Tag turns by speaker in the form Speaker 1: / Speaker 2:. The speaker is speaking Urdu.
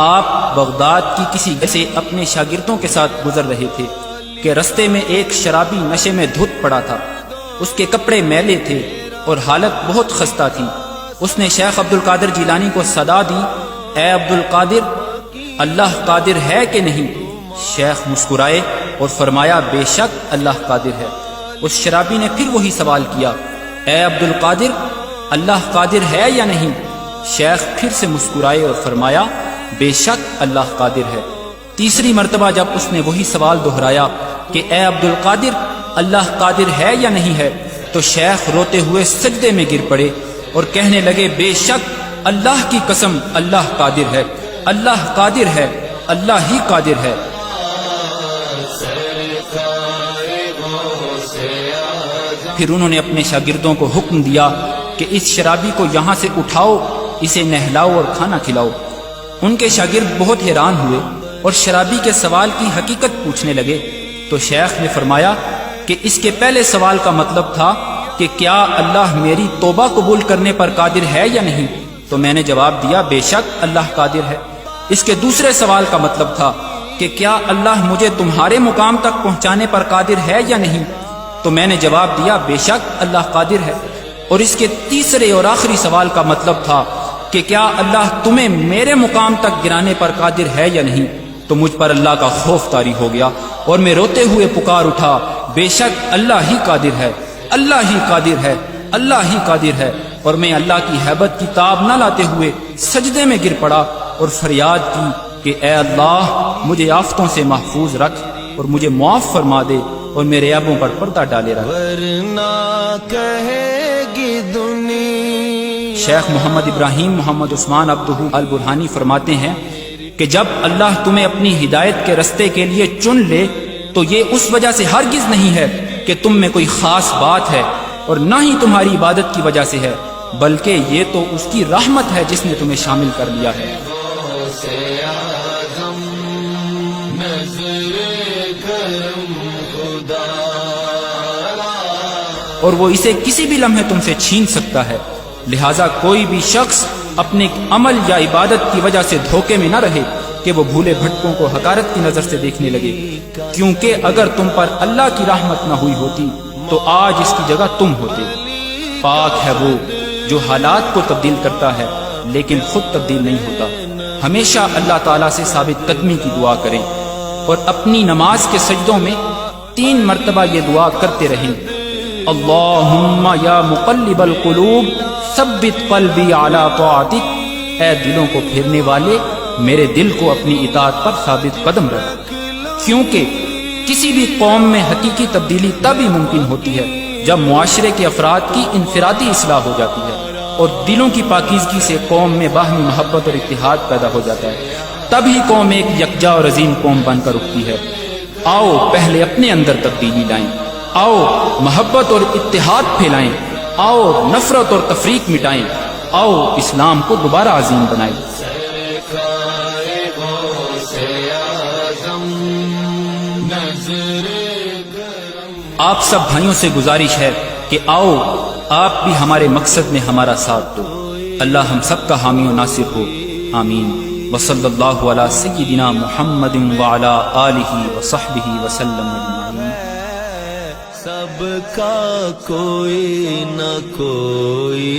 Speaker 1: آپ بغداد کی کسی جگہ سے اپنے شاگردوں کے ساتھ گزر رہے تھے کہ رستے میں ایک شرابی نشے میں دھت پڑا تھا۔ اس کے کپڑے میلے تھے اور حالت بہت خستہ تھی۔ اس نے شیخ عبد القادر جیلانی کو صدا دی، اے عبد القادر، اللہ قادر ہے کہ نہیں؟ شیخ مسکرائے اور فرمایا، بے شک اللہ قادر ہے۔ اس شرابی نے پھر وہی سوال کیا، اے عبد القادر، اللہ قادر ہے یا نہیں؟ شیخ پھر سے مسکرائے اور فرمایا، بے شک اللہ قادر ہے۔ تیسری مرتبہ جب اس نے وہی سوال دہرایا کہ اے عبد القادر، اللہ قادر ہے یا نہیں ہے، تو شیخ روتے ہوئے سجدے میں گر پڑے اور کہنے لگے، بے شک اللہ کی قسم اللہ قادر ہے، اللہ قادر ہے، اللہ ہی قادر ہے۔ پھر انہوں نے اپنے شاگردوں کو حکم دیا کہ اس شرابی کو یہاں سے اٹھاؤ، اسے نہلاؤ اور کھانا کھلاؤ۔ ان کے شاگرد بہت حیران ہوئے اور شرابی کے سوال کی حقیقت پوچھنے لگے، تو شیخ نے فرمایا کہ اس کے پہلے سوال کا مطلب تھا کہ کیا اللہ میری توبہ قبول کرنے پر قادر ہے یا نہیں؟ تو میں نے جواب دیا، بے شک اللہ قادر ہے۔ اس کے دوسرے سوال کا مطلب تھا کہ کیا اللہ مجھے تمہارے مقام تک پہنچانے پر قادر ہے یا نہیں؟ تو میں نے جواب دیا، بے شک اللہ قادر ہے۔ اور اس کے تیسرے اور آخری سوال کا مطلب تھا کہ کیا اللہ تمہیں میرے مقام تک گرانے پر قادر ہے یا نہیں؟ تو مجھ پر اللہ کا خوف طاری ہو گیا اور میں روتے ہوئے پکار اٹھا، بے شک اللہ ہی قادر ہے، اللہ ہی قادر ہے، اللہ ہی قادر ہے۔ اور میں اللہ کی ہیبت کی تاب نہ لاتے ہوئے سجدے میں گر پڑا اور فریاد کی کہ اے اللہ، مجھے آفتوں سے محفوظ رکھ اور مجھے معاف فرما دے اور میرے عیبوں پر پردہ ڈالے رکھ۔
Speaker 2: ورنہ کہے گی دنیا۔
Speaker 1: شیخ محمد ابراہیم محمد عثمان عبدہ البرہانی فرماتے ہیں کہ جب اللہ تمہیں اپنی ہدایت کے رستے کے لیے چن لے تو یہ اس وجہ سے ہرگز نہیں ہے کہ تم میں کوئی خاص بات ہے اور نہ ہی تمہاری عبادت کی وجہ سے ہے، بلکہ یہ تو اس کی رحمت ہے جس نے تمہیں شامل کر لیا ہے۔ اور وہ اسے کسی بھی لمحے تم سے چھین سکتا ہے، لہٰذا کوئی بھی شخص اپنے عمل یا عبادت کی وجہ سے دھوکے میں نہ رہے کہ وہ بھولے بھٹکوں کو حقارت کی نظر سے دیکھنے لگے، کیونکہ اگر تم پر اللہ کی رحمت نہ ہوئی ہوتی تو آج اس کی جگہ تم ہوتے۔ پاک ہے وہ جو حالات کو تبدیل کرتا ہے لیکن خود تبدیل نہیں ہوتا۔ ہمیشہ اللہ تعالیٰ سے ثابت قدمی کی دعا کریں اور اپنی نماز کے سجدوں میں 3 مرتبہ یہ دعا کرتے رہیں، اللہم یا مقلب القلوب ثبت قلبی علی طاعتک، اے دلوں کو پھیرنے والے میرے دل کو اپنی اطاعت پر ثابت قدم رکھ۔ کیونکہ کسی بھی قوم میں حقیقی تبدیلی تب ہی ممکن ہوتی ہے جب معاشرے کے افراد کی انفرادی اصلاح ہو جاتی ہے اور دلوں کی پاکیزگی سے قوم میں باہمی محبت اور اتحاد پیدا ہو جاتا ہے، تب ہی قوم ایک یکجا اور عظیم قوم بن کر اٹھتی ہے۔ آؤ پہلے اپنے اندر تبدیلی لائیں، آؤ محبت اور اتحاد پھیلائیں، آؤ نفرت اور تفریق مٹائیں، آؤ اسلام کو دوبارہ عظیم بنائیں۔ آپ سب بھائیوں سے گزارش ہے کہ آؤ آپ بھی ہمارے مقصد میں ہمارا ساتھ دو۔ اللہ ہم سب کا حامی و ناصر ہو، آمین۔ وصلی اللہ علی سیدنا محمد وعلی آلہ وصحبہ وسلم اجمعین۔
Speaker 2: سب کا کوئی نہ کوئی